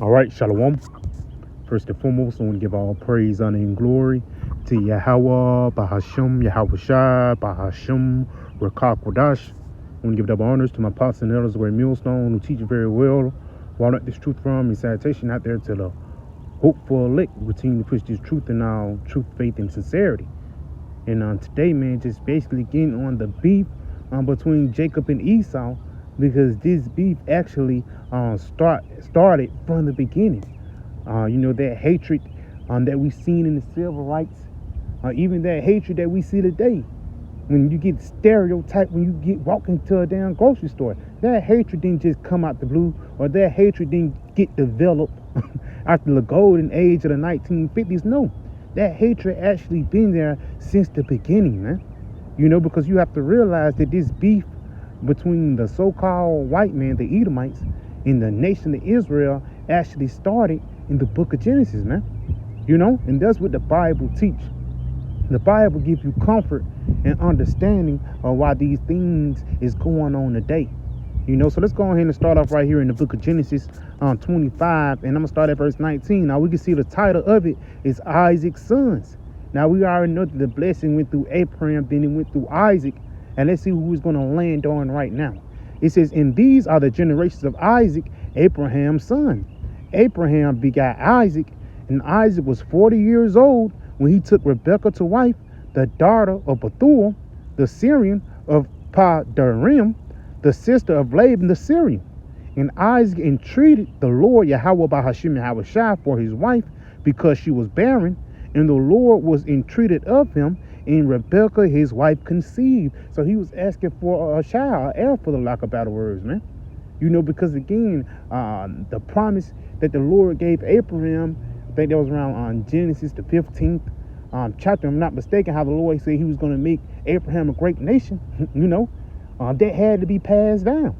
All right, Shalom. First and foremost, I want to give all praise, honor, and glory to Yahweh, Bahasham, Yahweh Shai, Bahasham, Rakak Wadash. I want to give double honors to my apostles and elders, where millstone, who teach very well, walk out this truth from, and sanitation out there to the hopeful elect. We continue to push this truth in our truth, faith, and sincerity. And today, man, just basically getting on the beef between Jacob and Esau, because this beef actually started from the beginning. That hatred that we seen in the civil rights, even that hatred that we see today. When you get stereotyped, when you get walking to a damn grocery store, that hatred didn't just come out the blue, or that hatred didn't get developed after the golden age of the 1950s. No, that hatred actually been there since the beginning, man. Because you have to realize that this beef between the so-called white man, the Edomites, and the nation of Israel actually started in the book of Genesis, man. And that's what the Bible teach. The Bible gives you comfort and understanding of why these things is going on today. So let's go ahead and start off right here in the book of Genesis 25, and I'm gonna start at verse 19. Now we can see the title of it is Isaac's sons. Now we already know that the blessing went through Abraham, then it went through Isaac, and let's see who's gonna land on right now. It says, and these are the generations of Isaac, Abraham's son. Abraham begat Isaac, and Isaac was 40 years old when he took Rebekah to wife, the daughter of Bethuel, the Syrian of Padarim, the sister of Laban the Syrian. And Isaac entreated the Lord Yahweh Bahasham Yahweh Shai for his wife, because she was barren, and the Lord was entreated of him, and Rebekah his wife conceived. So he was asking for a child, an heir, for the lack of better words, man. Because again, the promise that the Lord gave Abraham, I think that was around Genesis the 15th chapter, I'm not mistaken, how the Lord said he was going to make Abraham a great nation, that had to be passed down.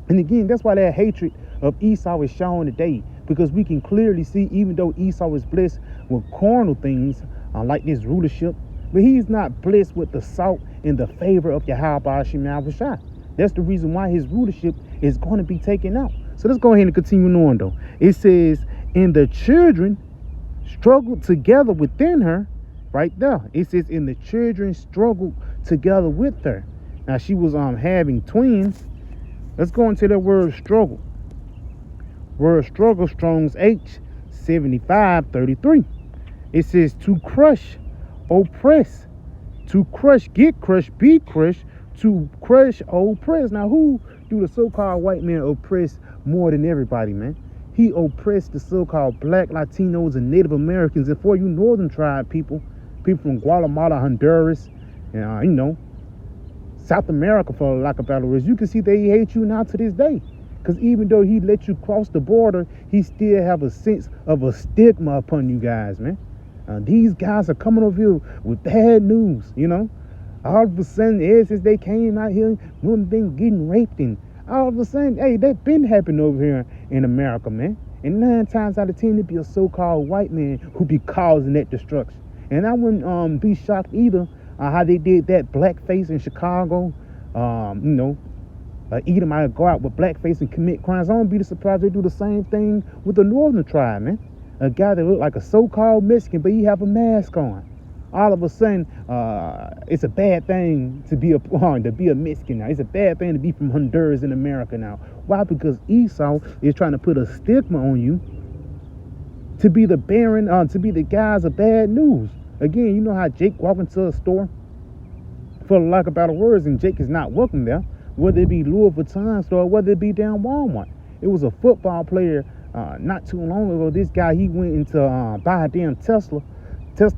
And again, that's why that hatred of Esau is shown today, because we can clearly see, even though Esau is blessed with carnal things like this rulership, but he's not blessed with the salt and the favor of Yahweh Bahasham Yahweh Shai. That's the reason why his rulership is going to be taken out. So let's go ahead and continue on, though. It says, and the children struggled together within her. Right there. It says, and the children struggled together with her. Now, she was having twins. Let's go into the word struggle. Word struggle, Strong's H, 7533. It says, to crush, oppress. To crush, get crushed, be crushed. To crush, oppress. Now, who do the so-called white man oppress more than everybody, man? He oppressed the so-called black, Latinos, and Native Americans, and for you northern tribe people from Guatemala, Honduras, South America, for lack of better words, you can see they hate you now to this day. Because even though he let you cross the border, he still have a sense of a stigma upon you guys, man. These guys are coming over here with bad news, All of a sudden, ever since they came out here, women been getting raped, and all of a sudden, hey, that been happening over here in America, man. And 9 times out of 10, it be a so-called white man who be causing that destruction. And I wouldn't be shocked either how they did that blackface in Chicago. Edomite go out with blackface and commit crimes. I won't be surprised they do the same thing with the northern tribe, man. A guy that look like a so-called Mexican, but he have a mask on. All of a sudden, it's a bad thing to be a Mexican now. It's a bad thing to be from Honduras in America now. Why? Because Esau is trying to put a stigma on you to be the barren, to be the guys of bad news. Again, you know how Jake walk into a store, for lack of better words, and Jake is not welcome there, whether it be Louis Vuitton store, whether it be down Walmart. It was a football player not too long ago. This guy, he went into buy a damn Tesla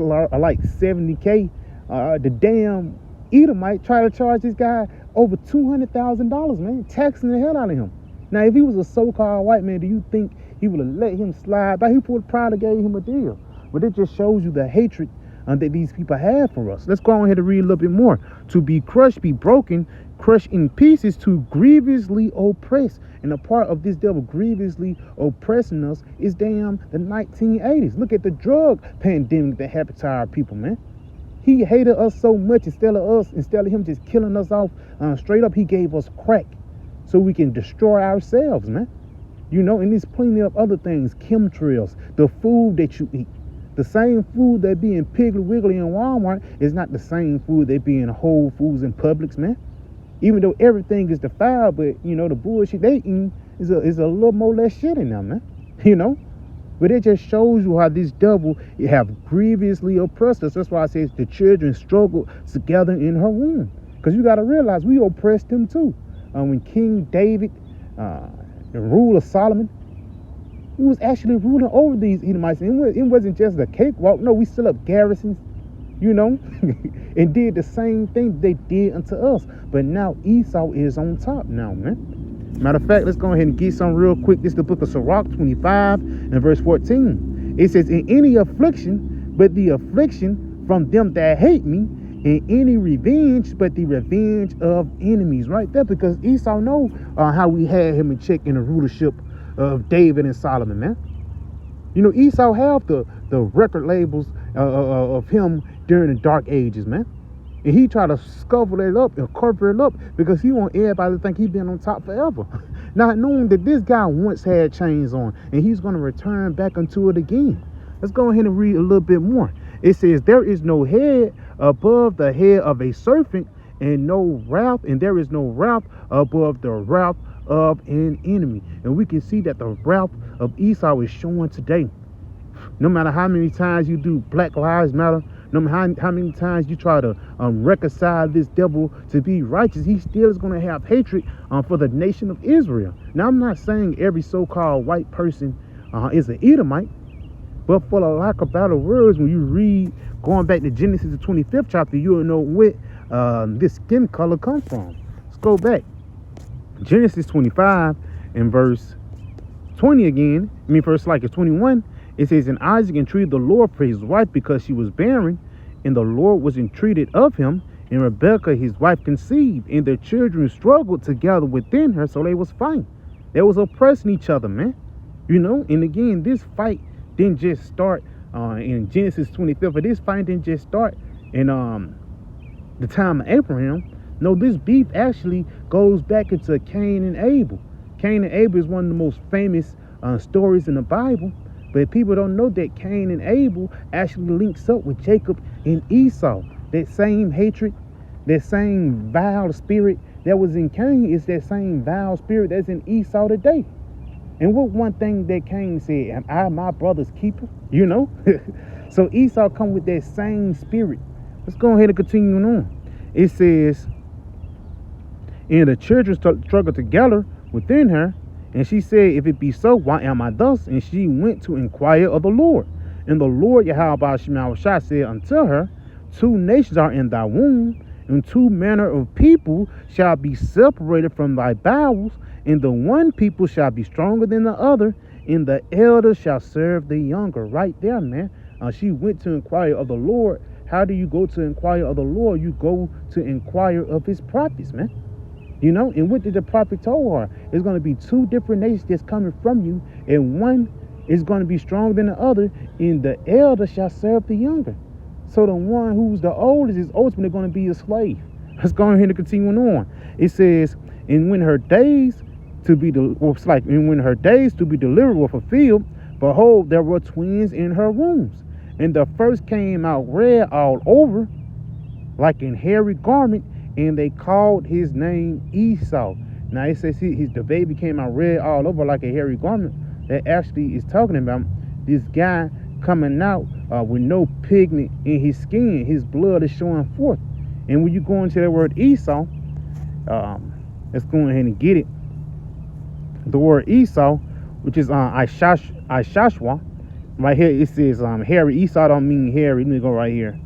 are like 70K. The damn Edomite tried to charge this guy over $200,000, man, taxing the hell out of him. Now, if he was a so-called white man, do you think he would have let him slide by? He would probably gave him a deal. But it just shows you the hatred that these people have for us. Let's go on here to read a little bit more. To be crushed, be broken, crushed in pieces, to grievously oppress. And a part of this devil grievously oppressing us is damn the 1980s. Look at the drug pandemic that happened to our people, man. He hated us so much. Instead of him just killing us off straight up, he gave us crack so we can destroy ourselves, man. You know, and there's plenty of other things, chemtrails, the food that you eat. The same food that be in Piggly Wiggly and Walmart is not the same food that be in Whole Foods and Publix, man. Even though everything is defiled, but you know the bullshit they eat is a little more less shit in them, man. You know, but it just shows you how this devil have grievously oppressed us. That's why I say the children struggled together in her womb, because you got to realize we oppressed them too. When King David, the rule of Solomon, he was actually ruling over these Edomites. It wasn't just a cakewalk. No, we still up garrisons, you know, and did the same thing they did unto us. But now Esau is on top now, man. Matter of fact, let's go ahead and get some real quick. This is the book of Sirach 25 and verse 14. It says, in any affliction, but the affliction from them that hate me, in any revenge, but the revenge of enemies. Right there, because Esau know how we had him in check in the rulership of David and Solomon, man. You know, Esau have the record labels of him during the dark ages, man. And he try to scover it up and cover it up because he want everybody to think he been on top forever. Not knowing that this guy once had chains on and he's going to return back into it again. Let's go ahead and read a little bit more. It says, there is no head above the head of a serpent, and no wrath, and there is no wrath above the wrath of an enemy. And we can see that the wrath of Esau is showing today. No matter how many times you do Black Lives Matter, no matter how many times you try to reconcile this devil to be righteous, he still is going to have hatred for the nation of Israel. Now, I'm not saying every so-called white person is an Edomite, but for the lack of better words, when you read, going back to Genesis, the 25th chapter, you'll know where this skin color comes from. Let's go back. Genesis 25 and verse 20 again. Verse 21. It says, and Isaac entreated the Lord for his wife because she was barren, and the Lord was entreated of him, and Rebekah his wife conceived, and their children struggled together within her, so they was fighting. They was oppressing each other, man. You know, and again, this fight didn't just start in Genesis 25, but this fight didn't just start in the time of Abraham. No, this beef actually goes back into Cain and Abel. Cain and Abel is one of the most famous stories in the Bible. But people don't know that Cain and Abel actually links up with Jacob and Esau. That same hatred, that same vile spirit that was in Cain is that same vile spirit that's in Esau today. And what one thing that Cain said, am I my brother's keeper? You know? So Esau come with that same spirit. Let's go ahead and continue on. It says, and the children struggled together within her, and she said, if it be so, why am I thus? And she went to inquire of the Lord. And the Lord Yahweh Shemawashah said unto her, two nations are in thy womb, and two manner of people shall be separated from thy bowels, and the one people shall be stronger than the other, and the elder shall serve the younger. Right there, man. She went to inquire of the Lord. How do you go to inquire of the Lord? You go to inquire of his prophets, man. You know, and what did the prophet told her? There's going to be two different nations that's coming from you, and one is going to be stronger than the other, and the elder shall serve the younger. So the one who's the oldest is ultimately going to be a slave. Let's go ahead and continue on. It says, and when her days to be when her days to be delivered were fulfilled, behold, there were twins in her wombs, and the first came out red all over, like an hairy garment, and they called his name Esau. Now it says the baby came out red all over like a hairy garment. That actually is talking about this guy coming out with no pigment in his skin. His blood is showing forth. And when you go into that word Esau, let's go ahead and get it. The word Esau, which is Ishashwa. Right here it says hairy. Esau don't mean hairy. Let me go right here.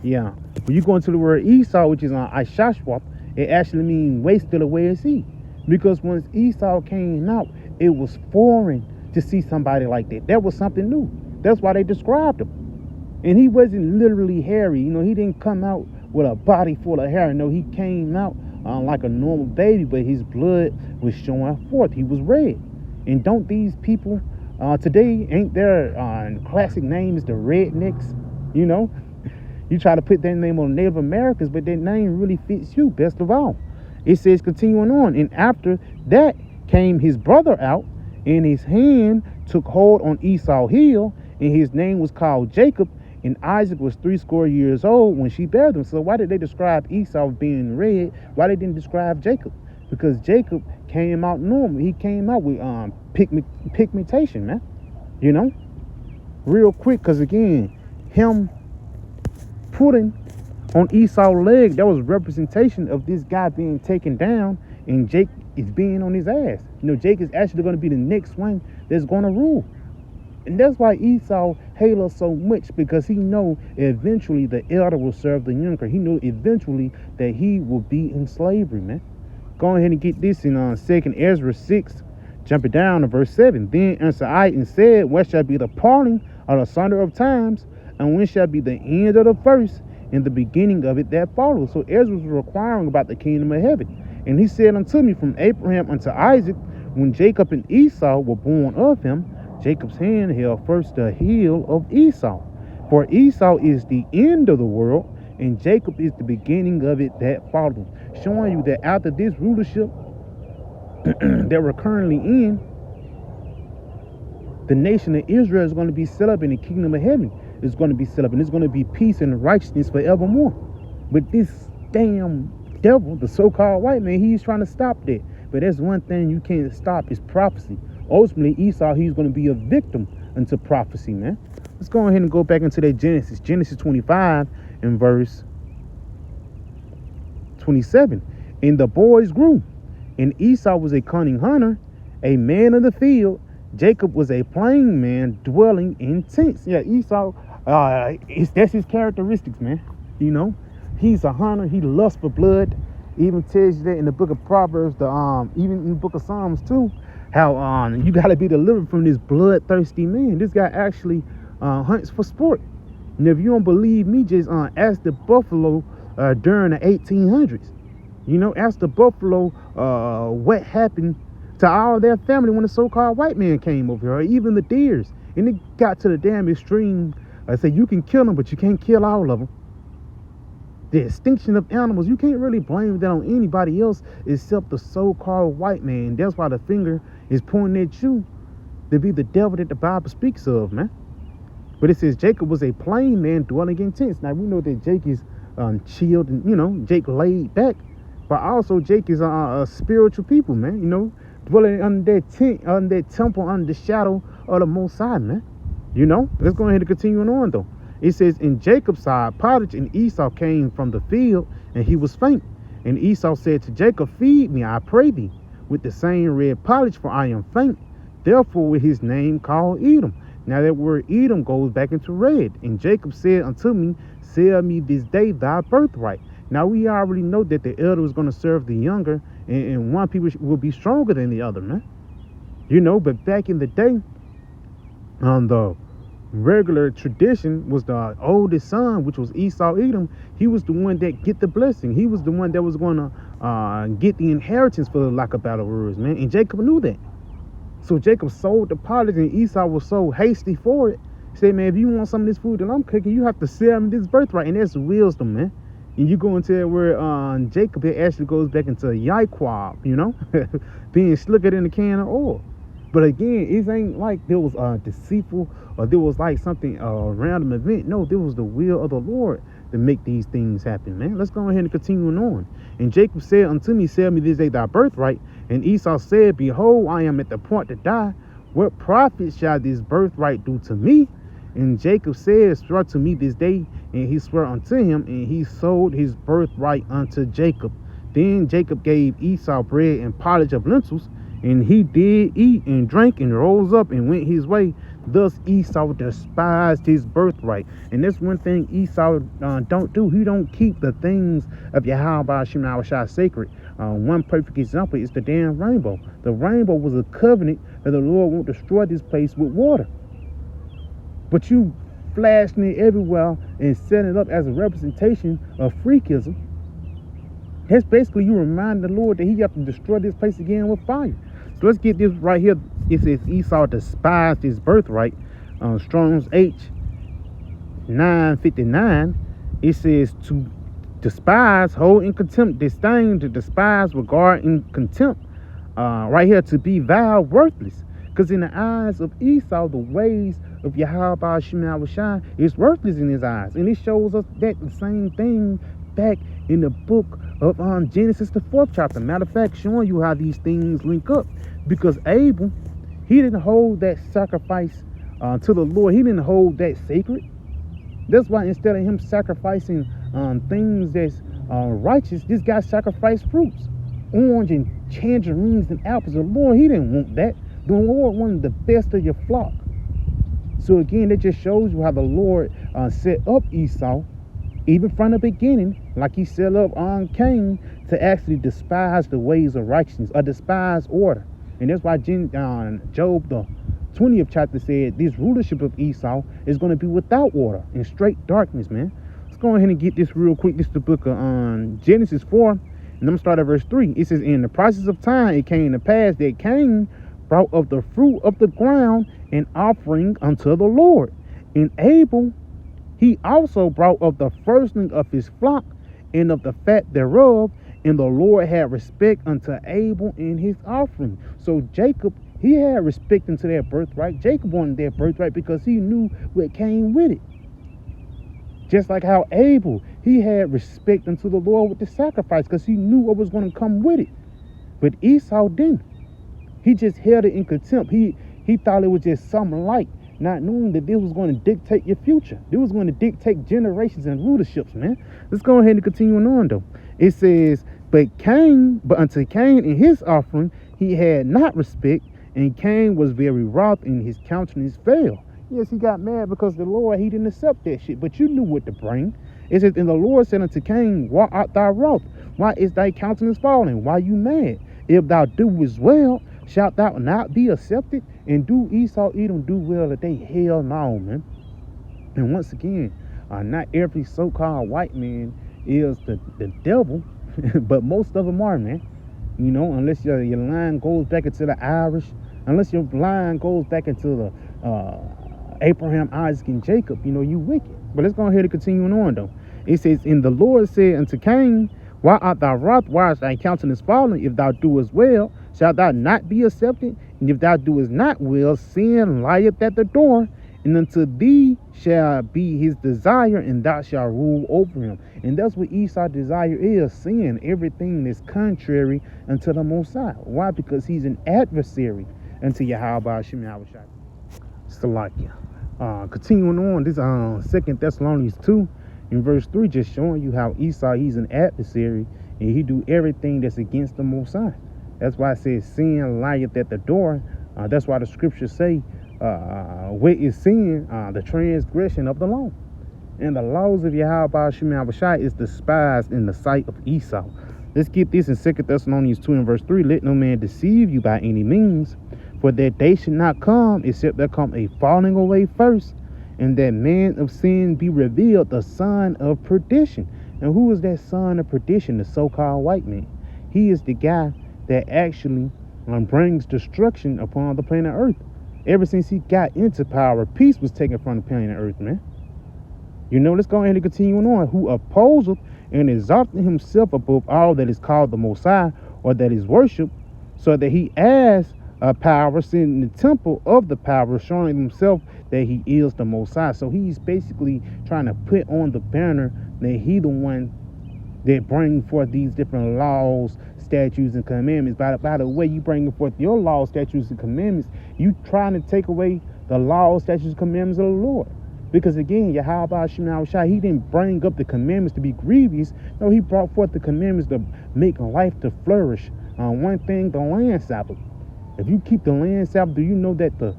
Yeah. When you go into the word Esau, which is Ishashwa, it actually means wasted away at sea. Because once Esau came out, it was foreign to see somebody like that. That was something new. That's why they described him. And he wasn't literally hairy. You know, he didn't come out with a body full of hair. No, he came out like a normal baby, but his blood was showing forth. He was red. And don't these people today, ain't their classic names the rednecks? You know, you try to put their name on Native Americans, but their name really fits you best of all. It says, continuing on, and after that came his brother out, And his hand took hold on Esau's heel, and his name was called Jacob. And Isaac was 80 old when she bare them. So why did they describe Esau being red? Why they didn't describe Jacob? Because Jacob came out normal. He came out with pigmentation, man. You know, real quick. Because again, him putting on Esau's leg, that was representation of this guy being taken down, and Jake is being on his ass. You know, Jake is actually going to be the next one that's going to rule. And that's why Esau hates us so much, because he know eventually the elder will serve the younger. He knew eventually that he will be in slavery, man. Go ahead and get this in 2nd Ezra 6, jumping down to verse 7. Then answered I and said, what shall be the parting of the sunder of times, and when shall be the end of the first, and the beginning of it that follows? So Ezra was requiring about the kingdom of heaven. And he said unto me, from Abraham unto Isaac, when Jacob and Esau were born of him, Jacob's hand held first the heel of Esau. For Esau is the end of the world, and Jacob is the beginning of it that follows. Showing you that after this rulership that we're currently in, the nation of Israel is going to be set up in the kingdom of heaven. It's going to be set up, and it's going to be peace and righteousness forevermore. But this damn devil, the so-called white man, he's trying to stop that. But there's one thing you can't stop, is prophecy. Ultimately, Esau, he's going to be a victim unto prophecy, man. Let's go ahead and go back into that Genesis. Genesis 25 and verse 27. And the boys grew, and Esau was a cunning hunter, a man of the field. Jacob was a plain man dwelling in tents. Yeah, Esau, that's his characteristics, man. You know, he's a hunter. He lusts for blood. Even tells you that in the book of Proverbs, even in the book of Psalms too, how you got to be delivered from this bloodthirsty man. This guy actually hunts for sport. And if you don't believe me, just ask the buffalo during the 1800s. You know, ask the buffalo what happened to all their family when the so-called white man came over here, or even the deers. And it got to the damn extreme. I say you can kill them, but you can't kill all of them. The extinction of animals, you can't really blame that on anybody else except the so-called white man. That's why the finger is pointing at you, to be the devil that the Bible speaks of, man. But it says Jacob was a plain man dwelling in tents. Now we know that Jake is chilled, and you know, Jake laid back, but also Jake is a spiritual people, man. You know, dwelling under that tent, under that temple, under the shadow of the Most High, man. You know, let's go ahead and continue on though. It says, in Jacob's side, pottage and Esau came from the field, and he was faint. And Esau said to Jacob, feed me, I pray thee, with the same red pottage, for I am faint. Therefore was his name called Edom. Now that word Edom goes back into red. And Jacob said unto me, sell me this day thy birthright. Now we already know that the elder was going to serve the younger, and one people will be stronger than the other, man. You know, but back in the day, the regular tradition was the oldest son, which was Esau Edom. He was the one that get the blessing. He was the one that was going to get the inheritance, for lack of better words, man. And Jacob knew that. So Jacob sold the pottage, and Esau was so hasty for it. He said, man, if you want some of this food that I'm cooking, you have to sell me this birthright. And that's wisdom, man. And you go into where Jacob, it actually goes back into Yaquab, you know, being slicker than a can of oil. But again, it ain't like there was deceitful, or there was like something random event. No, there was the will of the Lord to make these things happen, man. Let's go ahead and continue on. And Jacob said unto me, sell me this day thy birthright. And Esau said, behold, I am at the point to die. What profit shall this birthright do to me? And Jacob said, swear to me this day. And he swore unto him, and he sold his birthright unto Jacob. Then Jacob gave Esau bread and pottage of lentils, and he did eat and drank and rose up and went his way. Thus Esau despised his birthright. And that's one thing Esau don't do. He don't keep the things of Yahweh Shem Shai sacred. One perfect example is the damn rainbow. The rainbow was a covenant that the Lord won't destroy this place with water. But you flashing it everywhere and setting it up as a representation of freakism. That's basically you remind the Lord that he have to destroy this place again with fire. So let's get this right here. It says Esau despised his birthright. Strong's H 959. It says to despise, hold in contempt, disdain, to despise, regard in contempt. Right here, to be vile, worthless. Because in the eyes of Esau, the ways of Yahweh Shem Yahushai is worthless in his eyes. And it shows us that the same thing back in the book of Genesis, the 4th chapter. Matter of fact, showing you how these things link up. Because Abel, he didn't hold that sacrifice to the Lord. He didn't hold that sacred. That's why instead of him sacrificing things that's righteous, this guy sacrificed fruits, orange and tangerines and apples. The Lord, he didn't want that. The Lord wanted the best of your flock. So again, that just shows you how the Lord set up Esau, even from the beginning, like he set up on Cain, to actually despise the ways of righteousness, or despise order. And that's why Job, the 20th chapter, said this rulership of Esau is going to be without order and straight darkness, man. Let's go ahead and get this real quick. This is the book of Genesis 4, and I'm going to start at verse 3. It says, in the process of time, it came to pass that Cain brought of the fruit of the ground an offering unto the Lord. And Abel, he also brought of the firstling of his flock and of the fat thereof. And the Lord had respect unto Abel and his offering. So Jacob, he had respect unto their birthright. Jacob wanted their birthright because he knew what came with it. Just like how Abel, he had respect unto the Lord with the sacrifice because he knew what was going to come with it. But Esau didn't. He just held it in contempt. He thought it was just something light, not knowing that this was going to dictate your future. This was going to dictate generations and rulerships, man. Let's go ahead and continue on, though. It says, but unto Cain and his offering, he had not respect, and Cain was very wroth, and his countenance fell. Yes, he got mad because the Lord, he didn't accept that shit, but you knew what to bring. It says, and the Lord said unto Cain, why art thou wroth? Why is thy countenance falling? Why you mad? If thou doest well, shalt thou not be accepted? And do Esau Edom do well today? Hell no, man. And once again, not every so-called white man is the devil, but most of them are, man. You know, unless your line goes back into the Irish, unless your line goes back into the Abraham, Isaac, and Jacob, you know, you wicked. But let's go ahead and continue on, though. It says, and the Lord said unto Cain, why art thou wroth? Why is thy countenance fallen? If thou doest well, shalt thou not be accepted? And if thou doest not well, sin lieth at the door, and unto thee shall be his desire, and thou shalt rule over him. And that's what Esau's desire is, sin, everything that's contrary unto the Most High. Why? Because he's an adversary unto Yahweh Shem Yahushai. Salakia. Continuing on, this 2 Thessalonians 2 in verse 3, just showing you how Esau, he's an adversary, and he do everything that's against the Most High. That's why it says sin lieth at the door. That's why the scriptures say, what is sin? The transgression of the law. And the laws of Yahweh Shem Yahushai is despised in the sight of Esau. Let's get this in 2 Thessalonians 2 and verse 3. Let no man deceive you by any means, for that day should not come, except there come a falling away first, and that man of sin be revealed, the son of perdition. And who is that son of perdition? The so-called white man. He is the guy that actually brings destruction upon the planet Earth. Ever since he got into power, peace was taken from the planet Earth, man. You know, let's go ahead and continue on. Who opposeth and exalted himself above all that is called the Most High, or that is worshipped, so that he has a power, sitting in the temple of the power, showing himself that he is the Most High. So he's basically trying to put on the banner that he the one that bring forth these different laws, statutes, and commandments. By the way you bring forth your laws, statutes, and commandments, you trying to take away the laws, statutes, and commandments of the Lord. Because again, Yahweh Shem Yahushai, he didn't bring up the commandments to be grievous. No, he brought forth the commandments to make life to flourish. One thing, the land Sabbath. If you keep the land Sabbath, do you know that the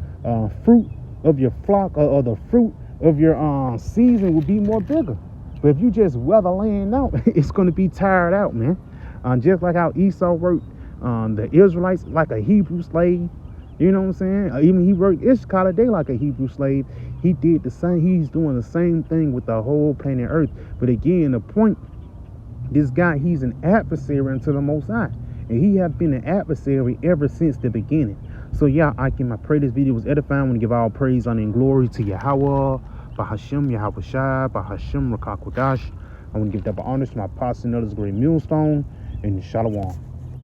fruit of your flock, or the fruit of your season will be more bigger? But if you just wear the land out, it's going to be tired out, man. Just like how Esau worked the Israelites like a Hebrew slave. You know what I'm saying? Even he worked Ishkala Day like a Hebrew slave. He did the same. He's doing the same thing with the whole planet Earth. But again, the point, this guy, he's an adversary unto the Most High. And he have been an adversary ever since the beginning. So yeah, I pray this video was edifying. I want to give all praise, honor, and glory to Yahweh, Bahashem, Yahweh Shai, Bahashem, Rakakwadash. I want to give double honors to my apostle and others, great millstone, and Shalom.